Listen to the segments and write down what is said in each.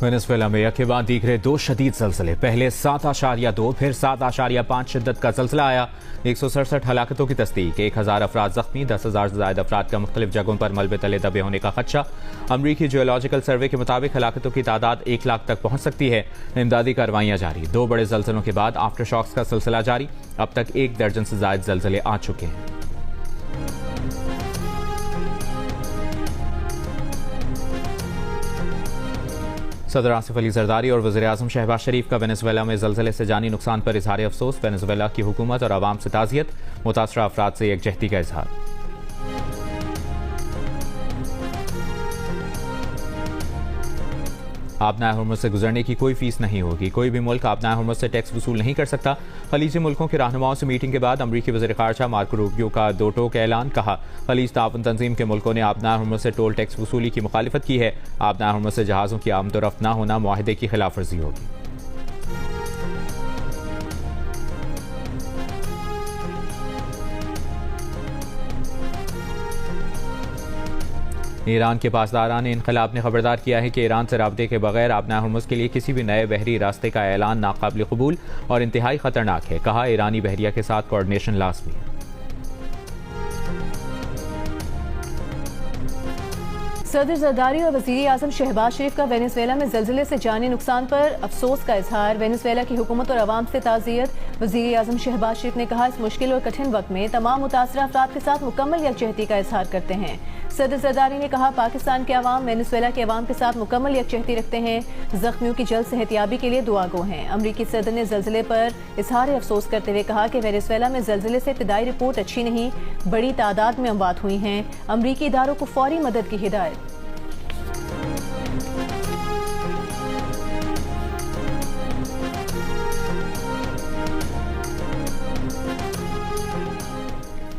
Venezuela में यके बाद दीगरे दो शदीद ज़लज़ले, पहले 7.2 फिर 7.5 शिद्दत का ज़लज़ला आया। 167 हलाकतों की तस्दीक, 1000 अफराद जख्मी, 10,000 से ज़ायद अफराद का मुख्तलिफ जगहों पर मलबे तले दबे होने का खदशा। अमरीकी जियोलॉजिकल सर्वे के मुताबिक हलाकतों की तादाद 1 लाख तक पहुंच सकती है। इमदादी कार्रवाइयाँ जारी, 2 बड़े ज़लज़लों के बाद आफ्टर शॉक्स का सिलसिला जारी। अब तक 1 दर्जन से ज़ायद ज़लज़ले आ चुके हैं। सदर आसिफ अली जरदारी और वज़ीर आज़म शहबाज शरीफ का वेनेजुएला में ज़लज़ले से जानी नुकसान पर इज़हार अफसोस। वेनेजुएला की हुकूमत और आवाम से ताज़ियत, मुतासरा अफराद से यकजहती का इज़हार। आबनाए हुर्मुज़ से गुजरने की कोई फीस नहीं होगी। कोई भी मुल्क आबनाए हुर्मुज़ से टैक्स वसूल नहीं कर सकता। खलीजी मुल्कों के रहनुमाओं से मीटिंग के बाद अमरीकी वज़ीर ख़ारजा मार्को रूबियो का दो टोक ऐलान। कहा, खलीज ताउन तंजीम के मुल्कों ने आबनाए हुर्मुज़ से टोल टैक्स वसूली की मुखालिफत की है। आबनाए हुर्मुज़ से जहाज़ों की आमदोरफ्त न होना मुआहदे की खिलाफ वर्जी होगी। ईरान के पासदारान इनकलाब ने खबरदार किया है कि ईरान से राब्ते के बगैर आबनाए हुर्मुज़ के लिए किसी भी नए बहरी रास्ते का ऐलान नाकाबिल कबूल और इंतहाई खतरनाक है। कहा, ईरानी बहरिया के साथ कोऑर्डिनेशन लाजमी है। सदर जरदारी और वज़ीर आज़म शहबाज शरीफ का वेनेजुएला में ज़लज़ले से जानी नुकसान पर अफसोस का इजहार। वेनेजुएला की हुकूमत और आवाम से ताज़ियत। वज़ीर आज़म शहबाज शरीफ ने कहा, इस मुश्किल और कठिन वक्त में तमाम मुतासरा अफराद के साथ मुकम्मल यकजहती का इजहार करते हैं। सदर जरदारी ने कहा, पाकिस्तान के अवाम वेनेजुएला के अवाम के साथ मुकम्मल यकजहती रखते हैं। जख्मियों की जल्द सेहतियाबी के लिए दुआ गो हैं। अमरीकी सदर ने ज़लज़ले पर इजहार अफसोस करते हुए कहा कि वेनेजुएला में ज़लज़ले से इब्तिदाई रिपोर्ट अच्छी नहीं, बड़ी तादाद में अमवात हुई हैं। अमरीकी इदारों को फौरी मदद की हिदायत।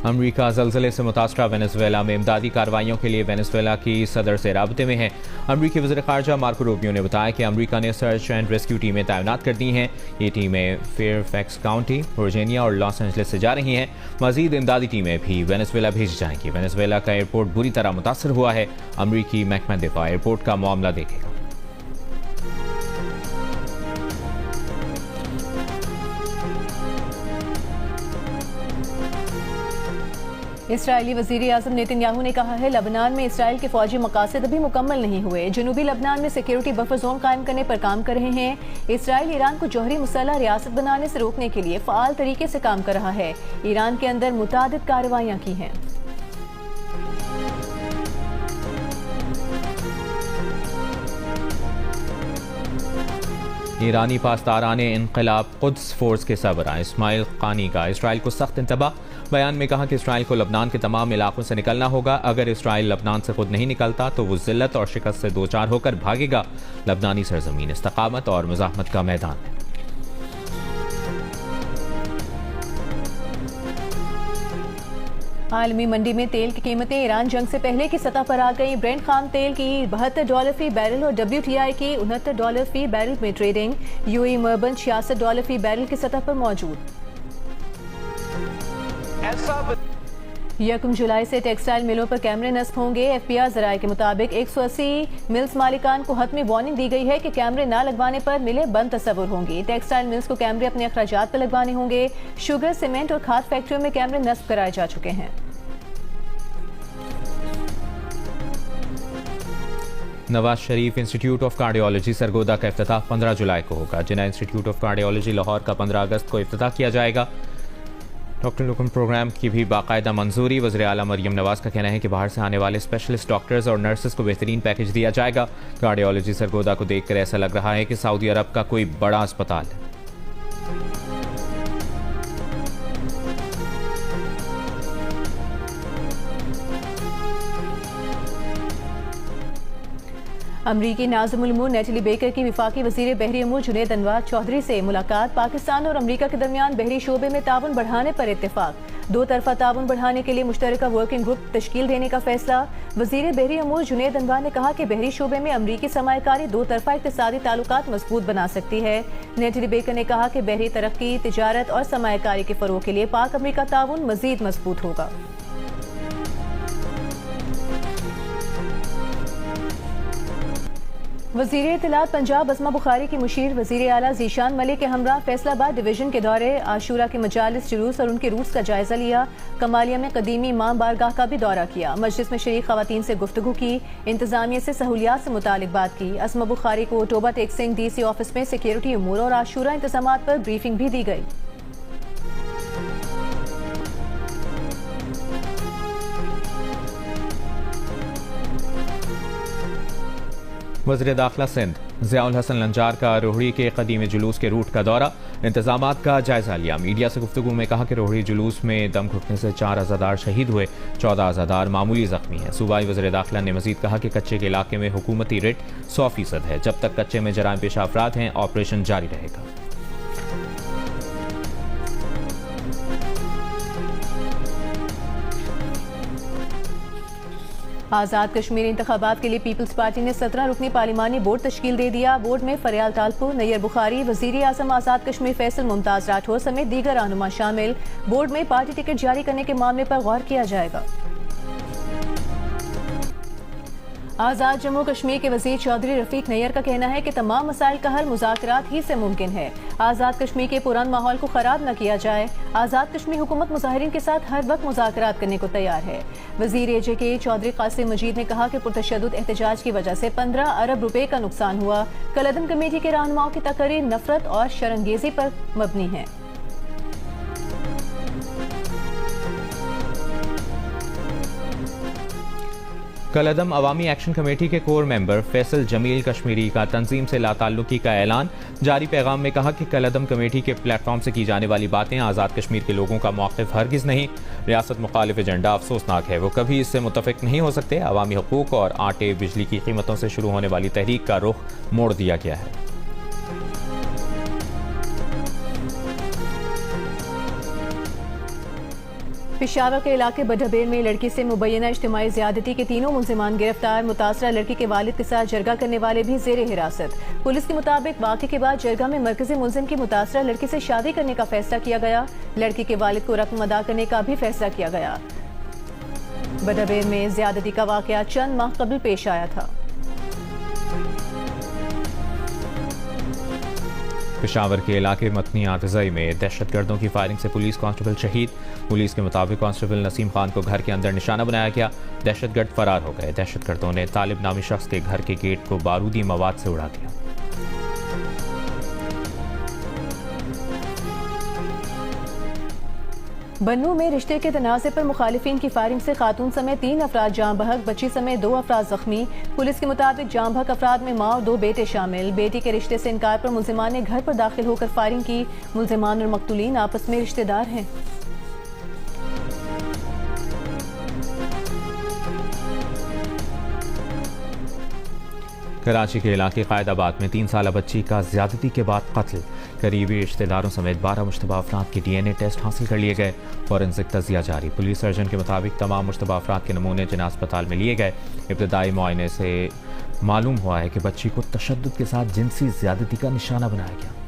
अमरीका ज़लज़ले से मुतासरा वेनेजुएला में इमदादी कार्रवाइयों के लिए वेनेजुएला की सदर से राब्ते में है। अमरीकी वज़ीर ख़ारजा मार्को रूबियो ने बताया कि अमरीका ने सर्च एंड रेस्क्यू टीमें तैनात कर दी हैं। ये टीमें फेयरफैक्स काउंटी, वर्जीनिया और लॉस एंजलिस से जा रही हैं। मज़ीद इमदादी टीमें भी वेनेजुएला भेजी जाएंगी। वेनेजुएला का एयरपोर्ट बुरी तरह मुतासर हुआ है। अमरीकी महकमा दिफा एयरपोर्ट का मामला देखेगा। इसराइली वज़ीर आज़म नेतन्याहू ने कहा है, लबनान में इसराइल के फौजी मकासद अभी मुकम्मल नहीं हुए। जनूबी लबनान में सिक्योरिटी बफर जोन कायम करने पर काम कर रहे हैं। इसराइल ईरान को जौहरी मुसल्लह रियासत बनाने से रोकने के लिए फ़ाल तरीके से काम कर रहा है। ईरान के अंदर मुतादिद कार्रवाइयाँ की हैं। ईरानी पासदारान इनकलाब कुद्स फोर्स के सरबराह इस्माइल कानी का इसराइल को सख्त इंतबाह। बयान में कहा कि इसराइल को लबनान के तमाम इलाकों से निकलना होगा। अगर इसराइल लबनान से खुद नहीं निकलता तो वो जिल्लत और शिकस्त से दो चार होकर भागेगा। लबनानी सरजमीन इस्तकामत और मुज़ाहमत का मैदान है। आलमी मंडी में तेल की कीमतें ईरान जंग से पहले की सतह पर आ गई। ब्रेंट खाम तेल की $72 फी बैरल और WTI की $69 फी बैरल में ट्रेडिंग। यूएई मर्बन $66 फी बैरल की सतह पर मौजूद। 1 जुलाई से टेक्सटाइल मिलों पर कैमरे नस्ब होंगे। FBI जराये के मुताबिक 180 मिल्स मालिकान को हतमी वार्निंग दी गई है कि कैमरे न लगवाने पर मिलें बंद तस्वुर होंगी। टेक्सटाइल मिल्स को कैमरे अपने अखराजात पर लगवाने होंगे। शुगर, सीमेंट और खाद फैक्ट्रियों में कैमरे नस्ब कराए जा चुके हैं। Nawaz Sharif institute of cardiology Sargodha का इफ्तिताह 15 जुलाई को होगा। जिन्ना इंस्टीट्यूट ऑफ कार्डियोलॉजी लाहौर का 15 अगस्त को इफ्तिताह किया जाएगा। डॉक्टर लुकम प्रोग्राम की भी बाकायदा मंजूरी। वज़ीर आला मरियम नवाज का कहना है कि बाहर से आने वाले स्पेशलिस्ट डॉक्टर्स और नर्सेस को बेहतरीन पैकेज दिया जाएगा। कार्डियोलॉजी सरगोदा को देखकर ऐसा लग रहा है कि सऊदी अरब का कोई बड़ा अस्पताल है। अमरीकी नाज़िमुल उमूर नेटली बेकर की विफाकी वज़ीर बहरी अमूर जुनैद अनवर चौधरी से मुलाकात। पाकिस्तान और अमरीका के दरमियान बहरी शोबे में ताउन बढ़ाने पर इत्तेफाक। 2 तरफा ताउन बढ़ाने के लिए मुश्तरका वर्किंग ग्रुप तश्कील देने का फैसला। वज़ीर बहरी अमूर जुनैद अनवर ने कहा कि बहरी शोबे में अमरीकी सरमायाकारी 2 तरफा इक़्तिसादी ताल्लुकात मजबूत बना सकती है। नेटली बेकर ने कहा कि बहरी तरक्की, तिजारत और सरमायाकारी के फ़रोग़ के लिए पाक अमरीका ताउन मज़ीद मजबूत होगा। वज़ीर इत्तलात पंजाब असमा बुखारी की मुशीर वज़ीर आला ज़ीशान मलिक के हमरा फैसलाबाद डिवीजन के दौरे आशूरा के मजालिस जुलूस और उनके रूट्स का जायजा लिया। कमालिया में कदीमी इमाम बारगाह का भी दौरा किया। मजलिस में शरीक खवातीन से गुफ्तगू की। इंतजामिया से सहूलियात से मुतालिक बात की। असमा बुखारी को टोबा टेक सिंह DC ऑफिस में सिक्योरिटी उमूर और आशूरा इंतजामात पर ब्रीफिंग भी दी गई। वज़ीर दाखिला सिंध ज़ियाउल हसन लंजार का रोहड़ी के कदीमी जुलूस के रूट का दौरा, इंतजामात का जायजा लिया। मीडिया से गुफ्तगू में कहा कि रोहड़ी जुलूस में दम घुटने से 4 अज़ादार शहीद हुए, 14 अज़ादार मामूली जख्मी हैं। सूबाई वज़ीर दाखिला ने मजीद कहा कि कच्चे के इलाके में हुकूमती रेट 100% है। जब तक कच्चे में जराइम पेशा अफराद हैं, ऑपरेशन जारी रहेगा। आज़ाद कश्मीर इंतखाबात के लिए पीपल्स पार्टी ने 17 रुकनी पार्लिमानी बोर्ड तश्कील दे दिया। बोर्ड में फरियाल तालपुर, नैयर बुखारी, वज़ीर आज़म आज़ाद कश्मीर फैसल मुमताज़ राठौर समेत दीगर रहनुमा शामिल। बोर्ड में पार्टी टिकट जारी करने के मामले पर गौर किया जाएगा। आज़ाद जम्मू कश्मीर के वज़ीर चौधरी रफीक नैयर का कहना है कि तमाम मसाइल का हल मुज़ाकरात ही से मुमकिन है। आज़ाद कश्मीर के पुरान माहौल को ख़राब न किया जाए। आज़ाद कश्मीर हुकूमत मुज़ाहिरीन के साथ हर वक्त मुज़ाकरात करने को तैयार है। वज़ीर AJK चौधरी कासिम मजीद ने कहा कि पुरतशद्दुद एहतजाज की वजह से 15 अरब रुपए का नुकसान हुआ। कलअदम कमेटी के रहनुमाओं की तकरीर नफरत और शरंगेजी पर मबनी है। कलअदम अवामी एक्शन कमेटी के कोर मेंबर फैसल जमील कश्मीरी का तंजीम से लाताल्लुकी का ऐलान। जारी पैगाम में कहा कि कलअदम कमेटी के प्लेटफॉर्म से की जाने वाली बातें आज़ाद कश्मीर के लोगों का मौक़िफ़ हरगिज़ नहीं। रियासत मुखालिफ एजेंडा अफसोसनाक है, वो कभी इससे मुत्तफ़िक नहीं हो सकते। अवामी हकूक़ और आटे बिजली की कीमतों से शुरू होने वाली तहरीक का रुख मोड़ दिया गया है। पेशावर के इलाके बडबेर में लड़की से मुबैना इज्तिमाई ज़्यादती के तीनों मुलजिमान गिरफ्तार। मुतासरा लड़की के वालिद के साथ जरगा करने वाले भी ज़ेरे हिरासत। पुलिस के मुताबिक वाक़े के बाद जरगा में मरकजी मुलजिम की मुतासरा लड़की से शादी करने का फैसला किया गया। लड़की के वालिद को रकम अदा करने का भी फैसला किया गया। बडबेर में ज़्यादती का वाक़या चंद माह कबल पेश आया था। पेशावर के इलाके मतनी आतज़ई में दहशतगर्दों की फायरिंग से पुलिस कांस्टेबल शहीद। पुलिस के मुताबिक कांस्टेबल नसीम खान को घर के अंदर निशाना बनाया गया। दहशतगर्द फरार हो गए। दहशतगर्दों ने तालिब नामी शख्स के घर के गेट को बारूदी मवाद से उड़ा दिया। बन्नू में रिश्ते के तनाज़े पर मुखालिफिन की फायरिंग से खातून समेत 3 अफराद जाँ बहक, बच्ची समेत 2 अफराद जख्मी। पुलिस के मुताबिक जाँ बहक अफराद में माँ और 2 बेटे शामिल। बेटी के रिश्ते से इनकार पर मुलजिमान ने घर पर दाखिल होकर फायरिंग की। मुलजिमान और मकतूलीन आपस में रिश्तेदार हैं। कराची के इलाके कायदाबाद में 3 साला बच्ची का ज्यादती के बाद कत्ल। करीबी रिश्तेदारों समेत 12 मुश्तबा अफराद के DNA टेस्ट हासिल कर लिए गए। फॉरेंसिक तजिया जारी। पुलिस सर्जन के मुताबिक तमाम मुश्तबा अफराद के नमूने जिन्हें अस्पताल में लिए गए। इब्तदाई मुआयने से मालूम हुआ है कि बच्ची को तशद्दुद के साथ जिनसी ज्यादती का निशाना बनाया गया।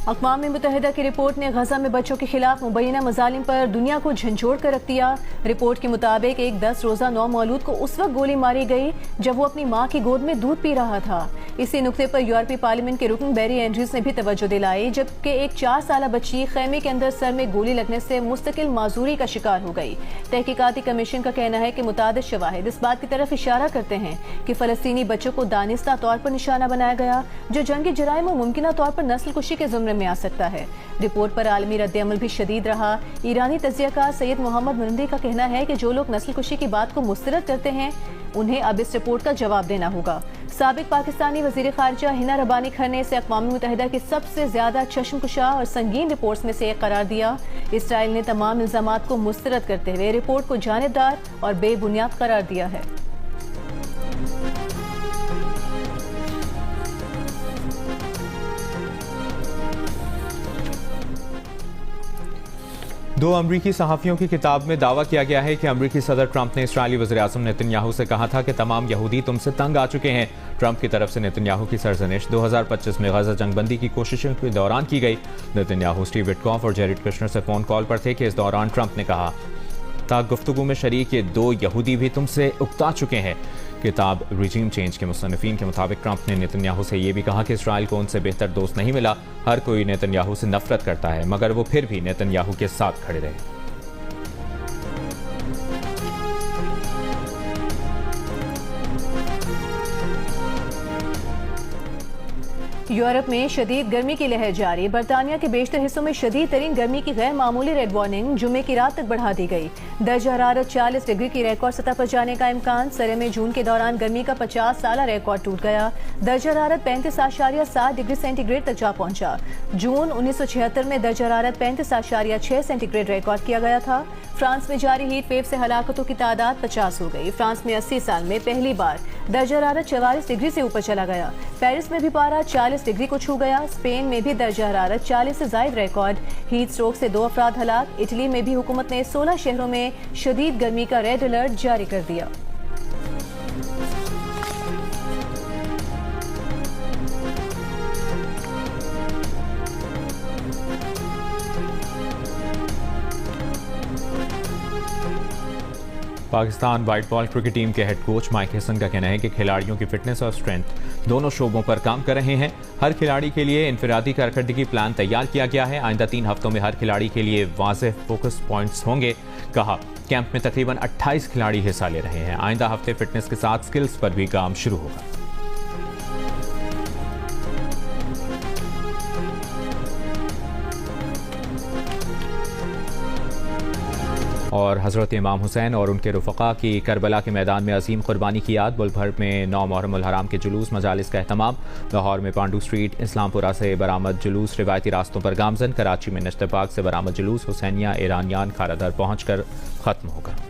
अक़वाम मुत्तहिदा की रिपोर्ट ने गजा में बच्चों के खिलाफ मुबैना मजालिम पर दुनिया को झंझोड़ कर रख दिया। रिपोर्ट के मुताबिक एक 10 रोज़ा नौमौलूद को उस वक्त गोली मारी गई जब वो अपनी माँ की गोद में दूध पी रहा था। इसी नुक्ते पर यूरोपीय पार्लियामेंट के रुकन बैरी एंड्रीज ने भी तवज्जो दिलाई, जबकि एक 4 साला बच्ची खैमे के अंदर सर में गोली लगने से मुस्तकिल माजूरी का शिकार हो गई। तहकीकाती कमीशन का कहना है कि मुतादिद शवाहिद इस बात की तरफ इशारा करते हैं कि फ़लस्तीनी बच्चों को दानिस्ता तौर पर निशाना बनाया गया, जो जंगी जराइम और मुमकिना तौर पर नस्ल कुशी के ज़ुम्रे में आ सकता है। रिपोर्ट पर आलमी रद्द-ए-अमल भी शदीद रहा। ईरानी तजियाकार सैयद मोहम्मद मुनंदी का कहना है कि जो लोग नस्ल कुशी की बात को मुस्तरद करते हैं उन्हें अब इस रिपोर्ट का जवाब देना होगा। साबिक पाकिस्तानी वजीर खारजा हिना रब्बानी खर ने इसे अक़वाम मुत्तहिदा की सबसे ज्यादा चश्मकुशा और संगीन रिपोर्ट्स में से एक करार दिया। इसराइल ने तमाम इल्जामात को मुस्तरद करते हुए रिपोर्ट को जानिबदार और बेबुनियाद करार दिया है। दो अमरीकी सहाफ़ियों की किताब में दावा किया गया है कि अमरीकी सदर ट्रंप ने इसराइली वज़ीर-ए-आज़म नेतन्याहू से कहा था कि तमाम यहूदी तुमसे तंग आ चुके हैं। ट्रंप की तरफ से नेतन्याहू की सरजनिश 2025 में गजा जंगबंदी की कोशिशों के दौरान की गई। नेतन्याहू स्टीव विटकॉफ और जेरेड कुशनर से फ़ोन कॉल पर थे कि इस दौरान ट्रंप ने कहा हत्ता गुफ्तगू में शरीक ये 2 यहूदी भी तुमसे उकता चुके हैं। किताब रिजीम चेंज के मुसन्निफीन के मुताबिक ट्रंप ने नेतन्याहू से ये भी कहा कि इसराइल को उनसे बेहतर दोस्त नहीं मिला। हर कोई नेतन्याहू से नफरत करता है, मगर वो फिर भी नेतन्याहू के साथ खड़े रहे। यूरोप में शदीद गर्मी की लहर जारी। बरतानिया के बेशतर हिस्सों में शदीद तरीन गर्मी की गैर मामूली रेड वार्निंग जुमे की रात तक बढ़ा दी गई। दर्जा हरारत 40 डिग्री की रिकॉर्ड सतह पर जाने का इम्कान। सरे में जून के दौरान गर्मी का 50 साला रिकॉर्ड टूट गया। दर्जा हरारत 35.7 डिग्री सेंटीग्रेड तक जा पहुंचा। जून 1976 में दर्जा हरारत 35.6 सेंटीग्रेड रिकॉर्ड किया गया था। फ्रांस में जारी हीट वेव से हलाकतों की तादाद 50 हो गई। फ्रांस में 80 साल में पहली बार दर्जा हरारत 44 डिग्री से ऊपर चला गया। पेरिस में भी पारा 40 डिग्री को छू गया। स्पेन में भी दर्जा हरारत 40 से जायद रिकॉर्ड। हीट स्ट्रोक से 2 अफराद हलाक। इटली में भी हुकूमत ने 16 शहरों में शदीद गर्मी का रेड अलर्ट जारी कर दिया। Pakistan white ball cricket team के हेड कोच माइक हसन का कहना है कि खिलाड़ियों की फिटनेस और स्ट्रेंथ दोनों शोबों पर काम कर रहे हैं। हर खिलाड़ी के लिए इनफरादी कारकर्दगी प्लान तैयार किया गया है। आइंदा 3 हफ्तों में हर खिलाड़ी के लिए वाज़ेह फोकस पॉइंट्स होंगे। कहा, कैंप में तकरीबन 28 खिलाड़ी हिस्सा ले रहे हैं। आइंदा हफ्ते फिटनेस के साथ स्किल्स पर भी काम शुरू होगा। और हज़रत इमाम हुसैन और उनके रुफ़क़ा की करबला के मैदान में अजीम कुर्बानी की याद। मुल्क भर में 9 मुहर्रम उल हराम के जुलूस मजालिस का एहतमाम। लाहौर में पांडू स्ट्रीट, इस्लामपुरा से बरामद जुलूस रिवायती रास्तों पर गामजन। कराची में नश्त पाक से बरामद जुलूस हुसैनिया ईरानियान खारादर पहुँच कर ख़त्म होगा।